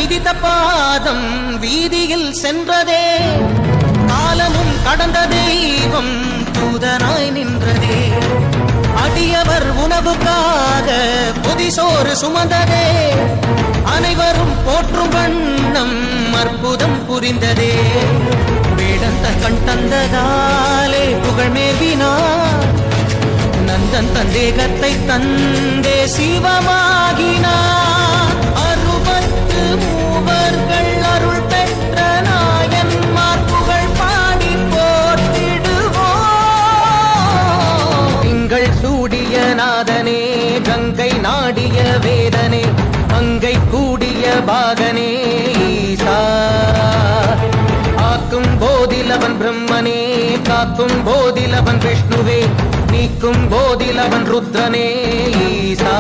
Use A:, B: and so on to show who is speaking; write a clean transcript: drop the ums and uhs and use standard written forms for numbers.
A: மிதித்த பாதம் வீதியில் சென்றதே, காலமும் கடந்த தெய்வம் தூதனாய் நின்றதே. அடியவர் உணவுக்காக புதிசோறு சுமந்ததே, அனைவரும் போற்றும் வண்ணம் அற்புதம் புரிந்ததே. வேடந்த கண் தந்ததாலே புகழ் மேவினார், நந்தன் தந்தேகத்தை தந்தே சிவமாகினார். 63 அருள் பெற்ற நாயன்மார் புகழ் பாடி போற்றிடுவோம். திங்கள் சூடிய நாதனே, கங்கை நாடிய வேதனே, அங்கை கூடிய பாகனே ஈசா. ஆக்கும் போதிலவன் பிரம்மனே, காக்கும் போதிலவன் விஷ்ணுவே, நீக்கும் போதிலவன் ருத்ரனே ஈசா.